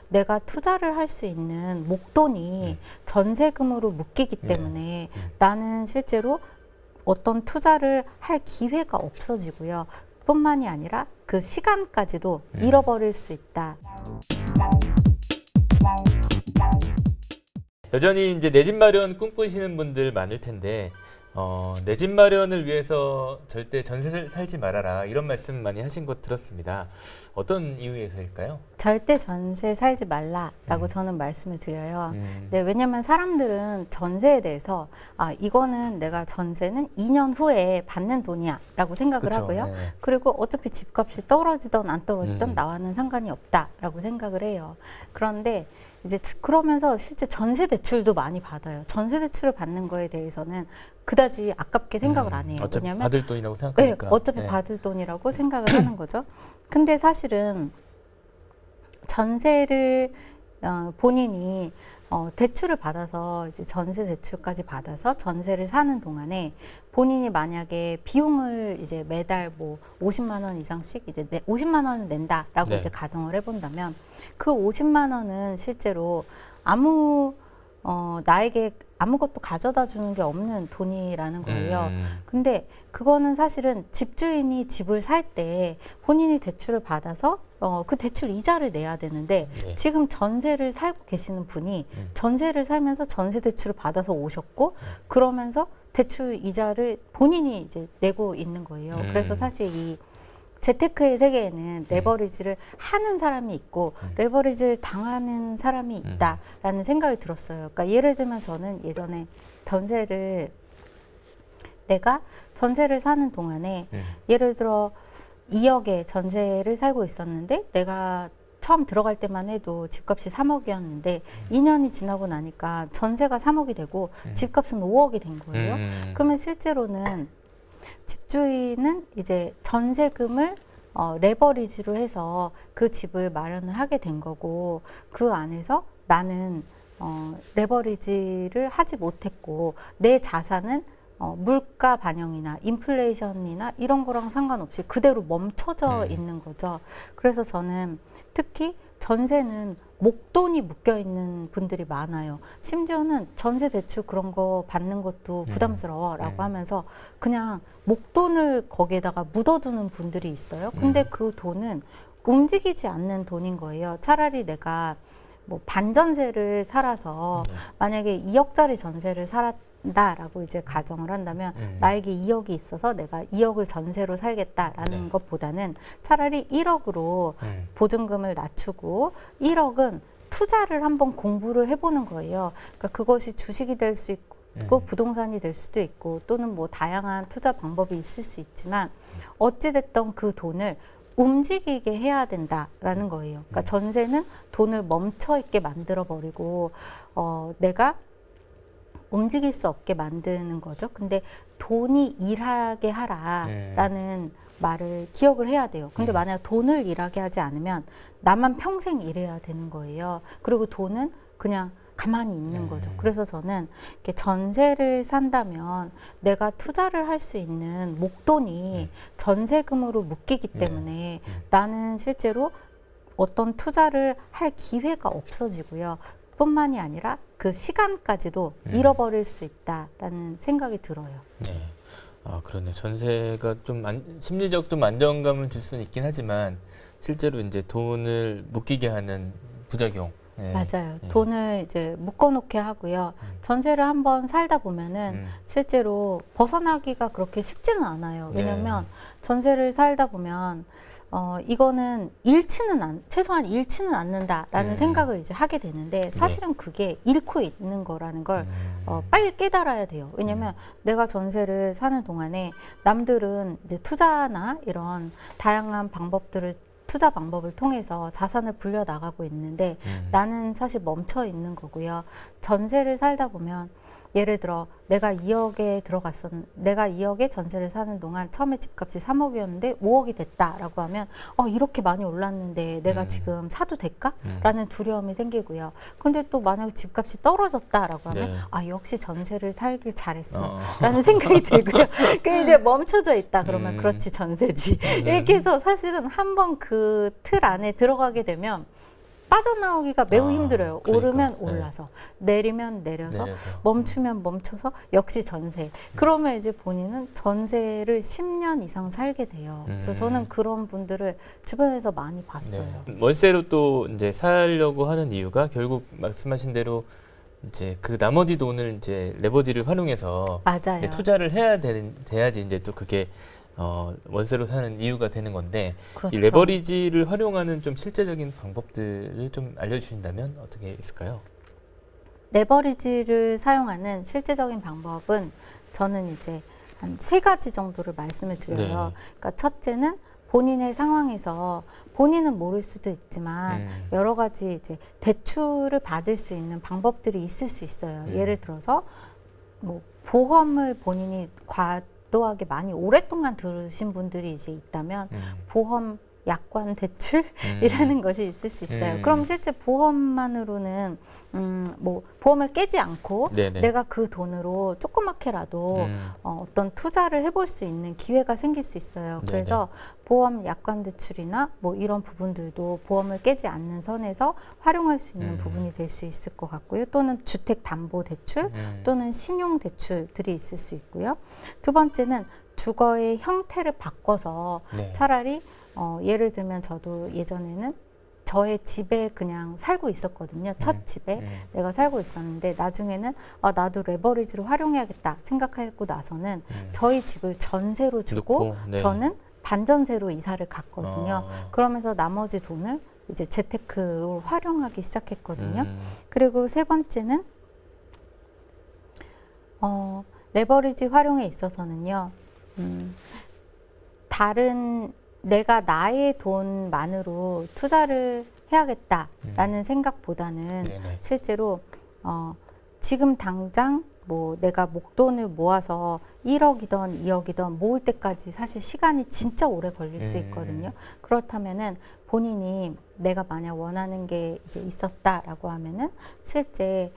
내가 투자를 할 수 있는 목돈이 전세금으로 묶이기 때문에 나는 실제로 어떤 투자를 할 기회가 없어지고요. 뿐만이 아니라 그 시간까지도 잃어버릴 수 있다. 여전히 이제 내 집 마련 꿈꾸시는 분들 많을 텐데 내 집 마련을 위해서 절대 전세 살지 말아라 이런 말씀 많이 하신 것 들었습니다. 어떤 이유에서일까요? 절대 전세 살지 말라라고 저는 말씀을 드려요. 네, 왜냐하면 사람들은 전세에 대해서 이거는 내가 전세는 2년 후에 받는 돈이야 라고 생각을 그쵸, 하고요. 네. 그리고 어차피 집값이 떨어지던 안 떨어지던 나와는 상관이 없다라고 생각을 해요. 그런데 이제 그러면서 실제 전세 대출도 많이 받아요. 전세 대출을 받는 거에 대해서는 그다지 아깝게 생각을 안 해요. 어차피 왜냐면 받을 돈이라고 생각하니까. 네, 어차피 받을 돈이라고 생각을 하는 거죠. 근데 사실은 전세를 본인이 대출을 받아서 이제 전세 대출까지 받아서 전세를 사는 동안에 본인이 만약에 비용을 이제 매달 뭐 50만 원 이상씩 이제 50만 원을 낸다라고 네. 이제 가정을 해본다면 그 50만 원은 실제로 나에게 아무것도 가져다 주는 게 없는 돈이라는 거예요. 근데 그거는 사실은 집주인이 집을 살 때 본인이 대출을 받아서 그 대출 이자를 내야 되는데 네. 지금 전세를 살고 계시는 분이 전세를 살면서 전세 대출을 받아서 오셨고 그러면서 대출 이자를 본인이 이제 내고 있는 거예요. 그래서 사실 이 재테크의 세계에는 레버리지를 하는 사람이 있고 레버리지를 당하는 사람이 있다라는 생각이 들었어요. 그러니까 예를 들면 저는 예전에 내가 전세를 사는 동안에 예를 들어 2억에 전세를 살고 있었는데 내가 처음 들어갈 때만 해도 집값이 3억이었는데 2년이 지나고 나니까 전세가 3억이 되고 집값은 5억이 된 거예요. 그러면 실제로는 집주인은 이제 전세금을 레버리지로 해서 그 집을 마련을 하게 된 거고 그 안에서 나는 레버리지를 하지 못했고 내 자산은 물가 반영이나 인플레이션이나 이런 거랑 상관없이 그대로 멈춰져 있는 거죠. 그래서 저는 특히 전세는 목돈이 묶여 있는 분들이 많아요. 심지어는 전세 대출 그런 거 받는 것도 부담스러워라고 하면서 그냥 목돈을 거기에다가 묻어두는 분들이 있어요. 근데 그 돈은 움직이지 않는 돈인 거예요. 차라리 내가 뭐 반전세를 살아서 만약에 2억짜리 전세를 살았다라고 이제 가정을 한다면 나에게 2억이 있어서 내가 2억을 전세로 살겠다라는 것보다는 차라리 1억으로 보증금을 낮추고 1억은 투자를 한번 공부를 해보는 거예요. 그러니까 그것이 주식이 될 수 있고 부동산이 될 수도 있고 또는 뭐 다양한 투자 방법이 있을 수 있지만 어찌됐든 그 돈을 움직이게 해야 된다라는 거예요. 그러니까 전세는 돈을 멈춰 있게 만들어 버리고 내가 움직일 수 없게 만드는 거죠. 근데 돈이 일하게 하라라는 말을 기억을 해야 돼요. 근데 만약 돈을 일하게 하지 않으면 나만 평생 일해야 되는 거예요. 그리고 돈은 그냥 가만히 있는 거죠. 그래서 저는 이렇게 전세를 산다면 내가 투자를 할 수 있는 목돈이 전세금으로 묶이기 때문에 나는 실제로 어떤 투자를 할 기회가 없어지고요. 뿐만이 아니라 그 시간까지도 잃어버릴 수 있다라는 생각이 들어요. 네. 그러네. 전세가 좀 심리적 좀 안정감을 줄 수는 있긴 하지만 실제로 이제 돈을 묶이게 하는 부작용. 네. 맞아요. 네. 돈을 이제 묶어놓게 하고요. 전세를 한번 살다 보면은 실제로 벗어나기가 그렇게 쉽지는 않아요. 왜냐면 전세를 살다 보면 이거는 최소한 잃지는 않는다라는 생각을 이제 하게 되는데 사실은 그게 잃고 있는 거라는 걸 빨리 깨달아야 돼요. 왜냐면 내가 전세를 사는 동안에 남들은 이제 투자나 이런 다양한 투자 방법을 통해서 자산을 불려 나가고 있는데 나는 사실 멈춰 있는 거고요. 전세를 살다 보면 예를 들어 내가 2억에 전세를 사는 동안 처음에 집값이 3억이었는데 5억이 됐다라고 하면 이렇게 많이 올랐는데 내가 지금 사도 될까? 라는 두려움이 생기고요. 근데 또 만약에 집값이 떨어졌다라고 하면 역시 전세를 살길 잘했어 라는 생각이 들고요. 그 이제 멈춰져 있다 그러면 그렇지 전세지. 이렇게 해서 사실은 한번 그 틀 안에 들어가게 되면 빠져나오기가 매우 아, 힘들어요. 그러니까, 오르면 네. 올라서, 내리면 내려서, 내려서. 멈추면 멈춰서 역시 전세. 그러면 이제 본인은 전세를 10년 이상 살게 돼요. 그래서 저는 그런 분들을 주변에서 많이 봤어요. 네. 월세로 또 이제 살려고 하는 이유가 결국 말씀하신 대로 이제 그 나머지 돈을 이제 레버리지를 활용해서 맞아요. 이제 투자를 돼야지 이제 또 그게 월세로 사는 이유가 되는 건데 그렇죠. 이 레버리지를 활용하는 좀 실제적인 방법들을 좀 알려주신다면 어떻게 있을까요? 레버리지를 사용하는 실제적인 방법은 저는 이제 한 3가지 정도를 말씀을 드려요. 네. 그러니까 첫째는 본인의 상황에서 본인은 모를 수도 있지만 여러 가지 이제 대출을 받을 수 있는 방법들이 있을 수 있어요. 예를 들어서 뭐 보험을 본인이 과도하게 많이 오랫동안 들으신 분들이 이제 있다면 보험 약관 대출이라는 것이 있을 수 있어요. 그럼 실제 보험만으로는 뭐 보험을 깨지 않고 네네. 내가 그 돈으로 조그맣게라도 어떤 투자를 해볼 수 있는 기회가 생길 수 있어요. 그래서 보험 약관 대출이나 뭐 이런 부분들도 보험을 깨지 않는 선에서 활용할 수 있는 부분이 될 수 있을 것 같고요. 또는 주택 담보 대출 또는 신용 대출들이 있을 수 있고요. 두 번째는 주거의 형태를 바꿔서 네. 차라리 예를 들면 저도 예전에는 저의 집에 그냥 살고 있었거든요. 첫 집에 내가 살고 있었는데 나중에는 나도 레버리지를 활용해야겠다 생각하고 나서는 저희 집을 전세로 주고 놓고, 네. 저는 반전세로 이사를 갔거든요. 그러면서 나머지 돈을 이제 재테크로 활용하기 시작했거든요. 그리고 세 번째는 레버리지 활용에 있어서는요. 다른 내가 나의 돈만으로 투자를 해야겠다라는 생각보다는 네네. 실제로 지금 당장 뭐 내가 목돈을 모아서 1억이든 2억이든 모을 때까지 사실 시간이 진짜 오래 걸릴 수 있거든요. 그렇다면은 본인이 내가 만약 원하는 게 이제 있었다라고 하면은 실제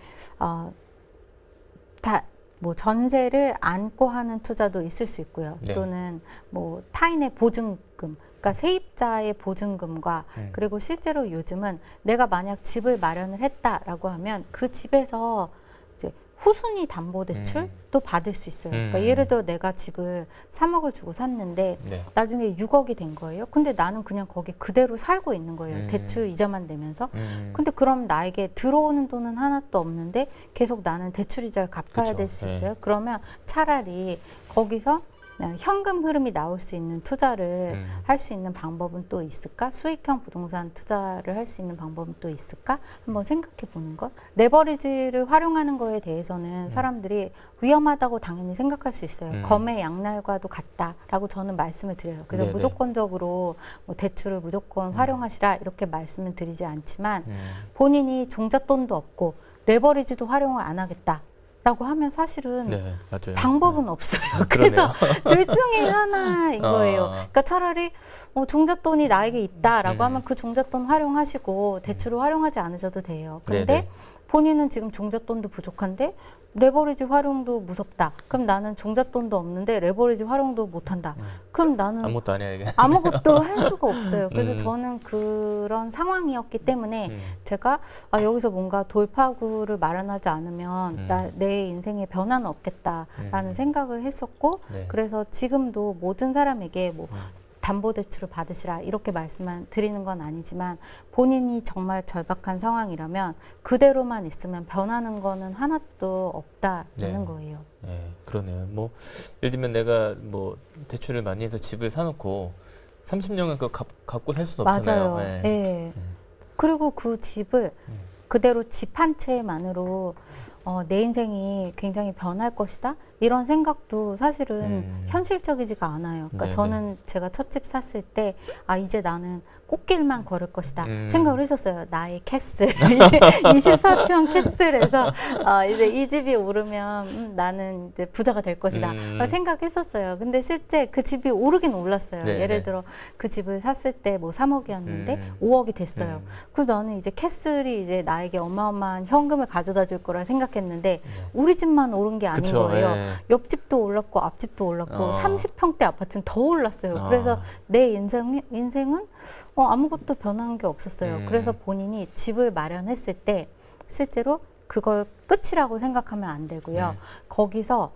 뭐 전세를 안고 하는 투자도 있을 수 있고요. 네. 또는 뭐 타인의 보증금, 그러니까 세입자의 보증금과 그리고 실제로 요즘은 내가 만약 집을 마련을 했다라고 하면 그 집에서 이제 후순위 담보 대출도 받을 수 있어요. 그러니까 예를 들어 내가 집을 3억을 주고 샀는데 네. 나중에 6억이 된 거예요. 근데 나는 그냥 거기 그대로 살고 있는 거예요. 대출 이자만 내면서. 근데 그럼 나에게 들어오는 돈은 하나도 없는데 계속 나는 대출 이자를 갚아야 그쵸. 될 수 네. 있어요. 그러면 차라리 거기서 그냥 현금 흐름이 나올 수 있는 투자를 할 수 있는 방법은 또 있을까? 수익형 부동산 투자를 할 수 있는 방법은 또 있을까? 한번 생각해 보는 것. 레버리지를 활용하는 거에 대해서는 사람들이 위험하다고 당연히 생각할 수 있어요. 검의 양날과도 같다라고 저는 말씀을 드려요. 그래서 네네. 무조건적으로 뭐 대출을 무조건 활용하시라 이렇게 말씀을 드리지 않지만 본인이 종잣돈도 없고 레버리지도 활용을 안 하겠다. 라고 하면 사실은 네, 맞아요. 방법은 없어요. 그러네요. 그래서 둘 중에 하나인 거예요. 그러니까 차라리 종잣돈이 나에게 있다라고 하면 그 종잣돈 활용하시고 대출을 활용하지 않으셔도 돼요. 근데 네네. 본인은 지금 종잣돈도 부족한데 레버리지 활용도 무섭다. 그럼 나는 종잣돈도 없는데 레버리지 활용도 못한다. 그럼 나는 아무것도 안 해야겠네. 아무것도 할 수가 없어요. 그래서 저는 그런 상황이었기 때문에 제가 여기서 뭔가 돌파구를 마련하지 않으면 내 인생에 변화는 없겠다라는 생각을 했었고 네. 그래서 지금도 모든 사람에게 뭐 담보대출을 받으시라 이렇게 말씀만 드리는 건 아니지만 본인이 정말 절박한 상황이라면 그대로만 있으면 변하는 거는 하나도 없다는 네. 거예요. 네, 그러네요. 뭐 예를 들면 내가 뭐 대출을 많이 해서 집을 사놓고 30년간 그거 갖고 살 수는 없잖아요. 맞아요. 네. 네. 그리고 그 집을 그대로 집 한 채만으로 내 인생이 굉장히 변할 것이다 이런 생각도 사실은 현실적이지가 않아요. 그러니까 네네. 저는 제가 첫 집 샀을 때 이제 나는 꽃길만 걸을 것이다 생각을 했었어요. 나의 캐슬 이제 24평 캐슬에서 이제 이 집이 오르면 나는 이제 부자가 될 것이다 생각했었어요. 근데 실제 그 집이 오르긴 올랐어요. 네네. 예를 들어 그 집을 샀을 때 뭐 3억이었는데 5억이 됐어요. 그래서 나는 이제 캐슬이 이제 나에게 어마어마한 현금을 가져다 줄 거라 생각 생각했는데 우리 집만 오른 게 아닌 그쵸, 거예요. 예. 옆집도 올랐고 앞집도 올랐고 30평대 아파트는 더 올랐어요. 아. 그래서 내 인생은 아무것도 변한 게 없었어요. 그래서 본인이 집을 마련했을 때 실제로 그걸 끝이라고 생각하면 안 되고요. 거기서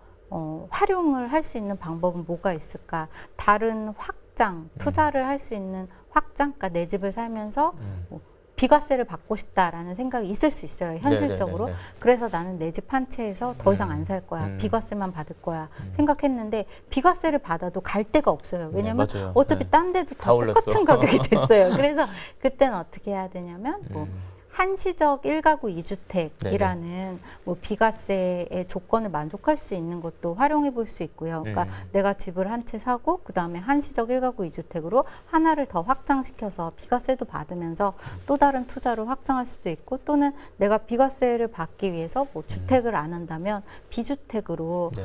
활용을 할 수 있는 방법은 뭐가 있을까? 다른 확장, 투자를 할 수 있는 확장, 그러니까 내 집을 살면서 뭐 비과세를 받고 싶다라는 생각이 있을 수 있어요. 현실적으로. 네네네네. 그래서 나는 내 집 한 채에서 더 이상 안 살 거야. 비과세만 받을 거야. 생각했는데 비과세를 받아도 갈 데가 없어요. 왜냐면 맞아요. 어차피 네. 딴 데도 다 다 올랐어. 똑같은 가격이 됐어요. 그래서 그때는 어떻게 해야 되냐면 뭐 한시적 1가구 2주택이라는 뭐 비과세의 조건을 만족할 수 있는 것도 활용해 볼 수 있고요. 그러니까 내가 집을 한 채 사고 그 다음에 한시적 1가구 2주택으로 하나를 더 확장시켜서 비과세도 받으면서 또 다른 투자로 확장할 수도 있고 또는 내가 비과세를 받기 위해서 뭐 주택을 안 한다면 비주택으로 네.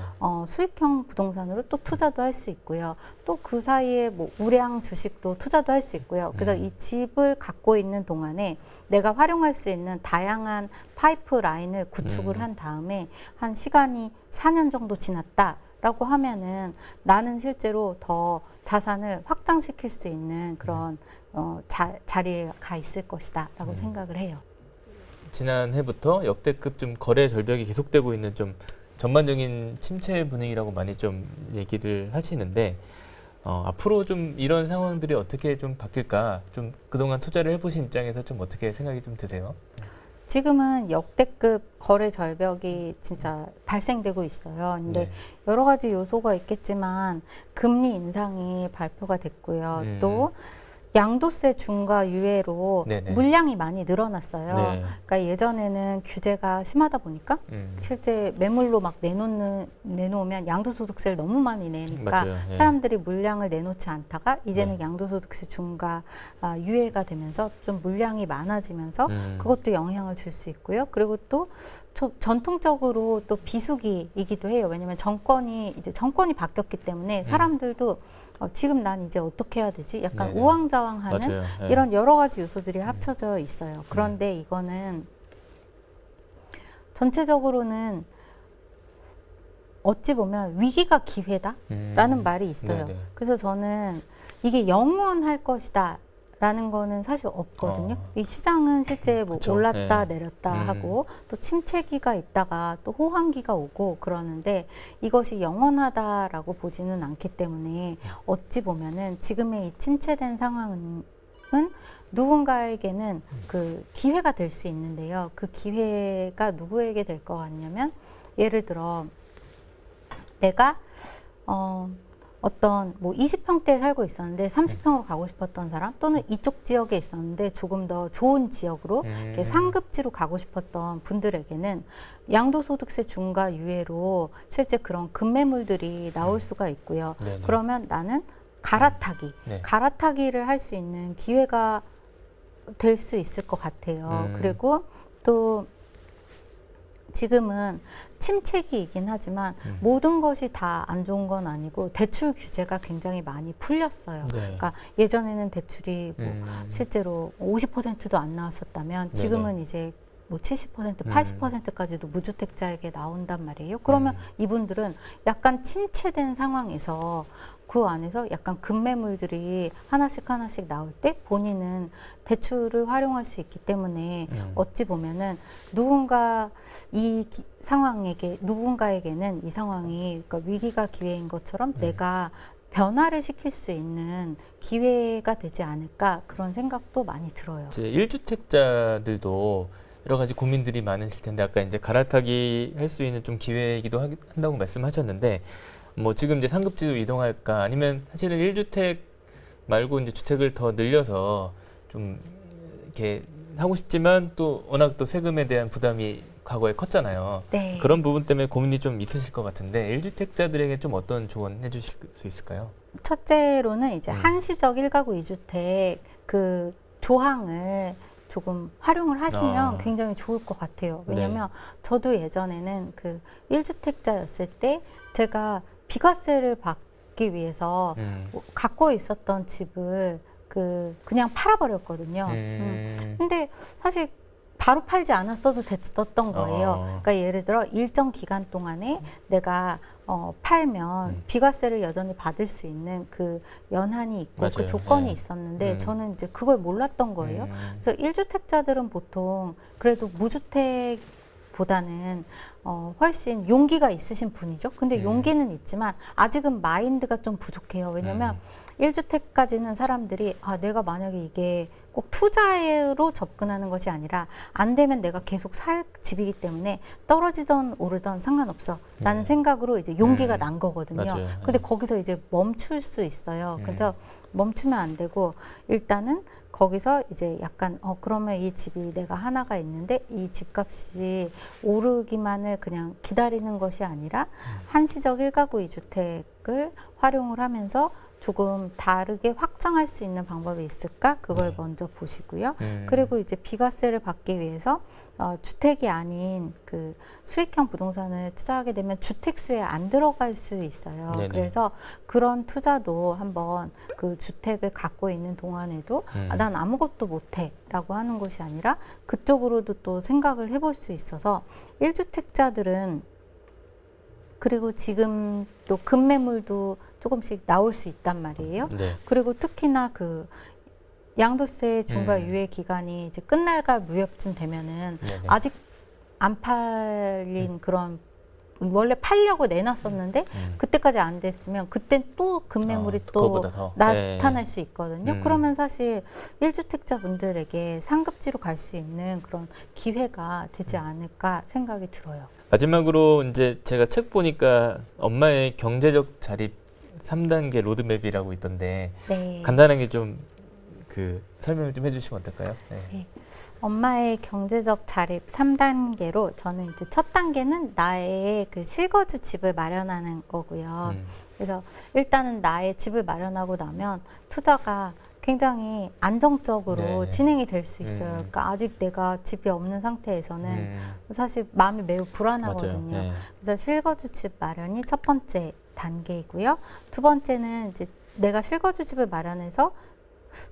수익형 부동산으로 또 투자도 할 수 있고요. 또 그 사이에 뭐 우량 주식도 투자도 할 수 있고요. 그래서 이 집을 갖고 있는 동안에 내가 활용할 수 있는 다양한 파이프라인을 구축을 한 다음에 한 시간이 4년 정도 지났다라고 하면은 나는 실제로 더 자산을 확장시킬 수 있는 그런 자리에 가 있을 것이다라고 생각을 해요. 지난해부터 역대급 좀 거래 절벽이 계속되고 있는 좀 전반적인 침체 분위기라고 많이 좀 얘기를 하시는데 앞으로 좀 이런 상황들이 어떻게 좀 바뀔까? 좀 그동안 투자를 해보신 입장에서 좀 어떻게 생각이 좀 드세요? 지금은 역대급 거래 절벽이 진짜 발생되고 있어요. 근데 여러 가지 요소가 있겠지만 금리 인상이 발표가 됐고요. 또 양도세 중과 유예로 네네. 물량이 많이 늘어났어요. 네. 그러니까 예전에는 규제가 심하다 보니까 실제 매물로 막 내놓으면 양도소득세를 너무 많이 내니까 맞아요. 예. 사람들이 물량을 내놓지 않다가 이제는 양도소득세 중과 유예가 되면서 좀 물량이 많아지면서 그것도 영향을 줄 수 있고요. 그리고 또 전통적으로 또 비수기이기도 해요. 왜냐하면 정권이 바뀌었기 때문에 사람들도 지금 난 이제 어떻게 해야 되지? 약간 네네. 우왕좌왕하는 맞아요. 예. 이런 여러 가지 요소들이 합쳐져 있어요. 그런데 이거는 전체적으로는 어찌 보면 위기가 기회다라는 말이 있어요. 네네. 그래서 저는 이게 영원할 것이다. 라는 거는 사실 없거든요. 이 시장은 실제 뭐 그쵸. 올랐다 네. 내렸다 하고 또 침체기가 있다가 또 호황기가 오고 그러는데 이것이 영원하다라고 보지는 않기 때문에 어찌 보면은 지금의 이 침체된 상황은 누군가에게는 그 기회가 될 수 있는데요. 그 기회가 누구에게 될 것 같냐면 예를 들어 내가 어떤 뭐 20평대에 살고 있었는데 30평으로 가고 싶었던 사람 또는 이쪽 지역에 있었는데 조금 더 좋은 지역으로 이렇게 상급지로 가고 싶었던 분들에게는 양도소득세 중과 유예로 실제 그런 급매물들이 나올 수가 있고요. 네네. 그러면 나는 갈아타기를 할 수 있는 기회가 될 수 있을 것 같아요. 그리고 또 지금은 침체기이긴 하지만 모든 것이 다 안 좋은 건 아니고 대출 규제가 굉장히 많이 풀렸어요. 네. 그러니까 예전에는 대출이 뭐 실제로 50%도 안 나왔었다면 지금은 이제 뭐 70%, 80%까지도 무주택자에게 나온단 말이에요. 그러면 이분들은 약간 침체된 상황에서 그 안에서 약간 급매물들이 하나씩 나올 때 본인은 대출을 활용할 수 있기 때문에 어찌 보면은 누군가에게는 이 상황이 그러니까 위기가 기회인 것처럼 내가 변화를 시킬 수 있는 기회가 되지 않을까 그런 생각도 많이 들어요. 이제 1주택자들도 여러 가지 고민들이 많으실 텐데 아까 이제 갈아타기 할 수 있는 좀 기회이기도 한다고 말씀하셨는데 뭐 지금 이제 상급지로 이동할까 아니면 사실은 1주택 말고 이제 주택을 더 늘려서 좀 이렇게 하고 싶지만 또 워낙 또 세금에 대한 부담이 과거에 컸잖아요. 네. 그런 부분 때문에 고민이 좀 있으실 것 같은데 1주택자들에게 좀 어떤 조언 해주실 수 있을까요? 첫째로는 이제 한시적 1가구 2주택 그 조항을 조금 활용을 하시면 굉장히 좋을 것 같아요. 왜냐면 저도 예전에는 그 1주택자였을 때 제가 비과세를 받기 위해서 갖고 있었던 집을 그냥 팔아버렸거든요. 근데 사실 바로 팔지 않았어도 됐었던 거예요. 그러니까 예를 들어 일정 기간 동안에 내가 팔면 비과세를 여전히 받을 수 있는 그 연한이 있고 맞아요. 그 조건이 네. 있었는데 저는 이제 그걸 몰랐던 거예요. 그래서 1주택자들은 보통 그래도 무주택 보다는 훨씬 용기가 있으신 분이죠. 근데 용기는 있지만 아직은 마인드가 좀 부족해요. 왜냐면 1주택까지는 사람들이 내가 만약에 이게 꼭 투자로 접근하는 것이 아니라 안 되면 내가 계속 살 집이기 때문에 떨어지던 오르던 상관없어 라는 생각으로 이제 용기가 난 거거든요. 맞아요. 근데 거기서 이제 멈출 수 있어요. 그래서 멈추면 안 되고 일단은 거기서 이제 약간 그러면 이 집이 내가 하나가 있는데 이 집값이 오르기만을 그냥 기다리는 것이 아니라 한시적 1가구 2주택을 활용을 하면서 조금 다르게 확장할 수 있는 방법이 있을까? 그걸 먼저 보시고요. 그리고 이제 비과세를 받기 위해서 주택이 아닌 그 수익형 부동산을 투자하게 되면 주택수에 안 들어갈 수 있어요. 네네. 그래서 그런 투자도 한번 그 주택을 갖고 있는 동안에도 난 아무것도 못해 라고 하는 것이 아니라 그쪽으로도 또 생각을 해볼 수 있어서 1주택자들은 그리고 지금 또 급매물도 조금씩 나올 수 있단 말이에요. 네. 그리고 특히나 그 양도세 중과 유예 기간이 이제 끝날까 무렵쯤 되면은 네네. 아직 안 팔린 그런 원래 팔려고 내놨었는데 그때까지 안 됐으면 그땐 또 급매물이 또 그거보다 더. 나타날 네. 수 있거든요. 그러면 사실 1주택자 분들에게 상급지로 갈 수 있는 그런 기회가 되지 않을까 생각이 들어요. 마지막으로 이제 제가 책 보니까 엄마의 경제적 자립 3단계 로드맵이라고 있던데 네. 간단하게 좀 그 설명을 좀 해주시면 어떨까요? 네. 네. 엄마의 경제적 자립 3단계로 저는 이제 첫 단계는 나의 그 실거주 집을 마련하는 거고요. 그래서 일단은 나의 집을 마련하고 나면 투자가 굉장히 안정적으로 네. 진행이 될 수 있어요. 그러니까 아직 내가 집이 없는 상태에서는 사실 마음이 매우 맞아요. 불안하거든요. 네. 그래서 실거주 집 마련이 첫 번째 단계이고요. 두 번째는 이제 내가 실거주 집을 마련해서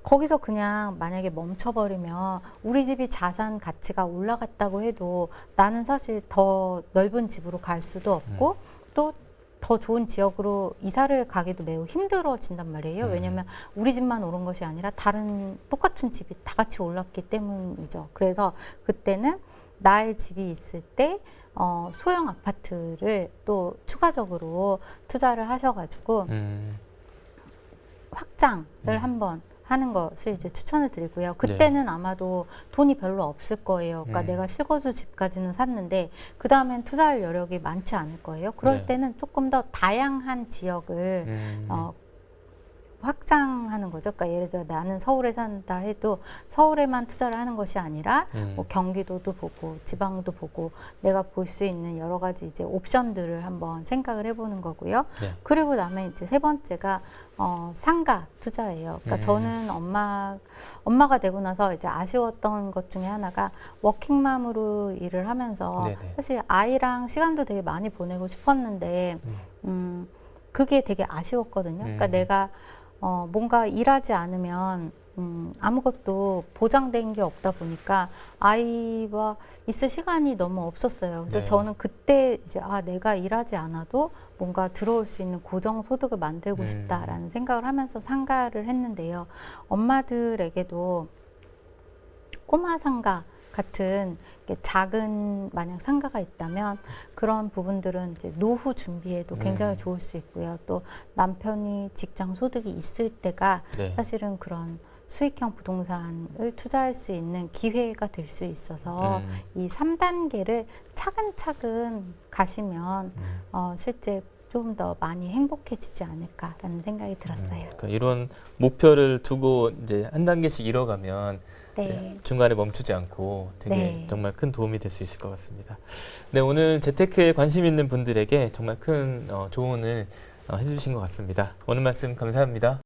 거기서 그냥 만약에 멈춰버리면 우리 집이 자산 가치가 올라갔다고 해도 나는 사실 더 넓은 집으로 갈 수도 없고 또 더 좋은 지역으로 이사를 가기도 매우 힘들어진단 말이에요. 왜냐하면 우리 집만 오른 것이 아니라 다른 똑같은 집이 다 같이 올랐기 때문이죠. 그래서 그때는 나의 집이 있을 때 소형 아파트를 또 추가적으로 투자를 하셔가지고 확장을 한번 하는 것을 이제 추천을 드리고요. 그때는 아마도 돈이 별로 없을 거예요. 그러니까 내가 실거주 집까지는 샀는데 그 다음엔 투자할 여력이 많지 않을 거예요. 그럴 네. 때는 조금 더 다양한 지역을 확장하는 거죠. 그러니까 예를 들어 나는 서울에 산다 해도 서울에만 투자를 하는 것이 아니라 뭐 경기도도 보고 지방도 보고 내가 볼 수 있는 여러 가지 이제 옵션들을 한번 생각을 해보는 거고요. 네. 그리고 나면 이제 세 번째가 상가 투자예요. 그러니까 저는 엄마가 되고 나서 이제 아쉬웠던 것 중에 하나가 워킹맘으로 일을 하면서 네네. 사실 아이랑 시간도 되게 많이 보내고 싶었는데 그게 되게 아쉬웠거든요. 그러니까 내가 뭔가 일하지 않으면 아무것도 보장된 게 없다 보니까 아이와 있을 시간이 너무 없었어요. 그래서 네. 저는 그때 이제 내가 일하지 않아도 뭔가 들어올 수 있는 고정 소득을 만들고 싶다라는 생각을 하면서 상가를 했는데요. 엄마들에게도 꼬마 상가 같은 작은 만약 상가가 있다면 그런 부분들은 이제 노후 준비에도 굉장히 좋을 수 있고요. 또 남편이 직장 소득이 있을 때가 네. 사실은 그런 수익형 부동산을 투자할 수 있는 기회가 될 수 있어서 이 3단계를 차근차근 가시면 실제 좀 더 많이 행복해지지 않을까라는 생각이 들었어요. 그러니까 이런 목표를 두고 이제 한 단계씩 이뤄가면 네. 중간에 멈추지 않고 되게 네. 정말 큰 도움이 될 수 있을 것 같습니다. 네, 오늘 재테크에 관심 있는 분들에게 정말 큰 조언을 해주신 것 같습니다. 오늘 말씀 감사합니다.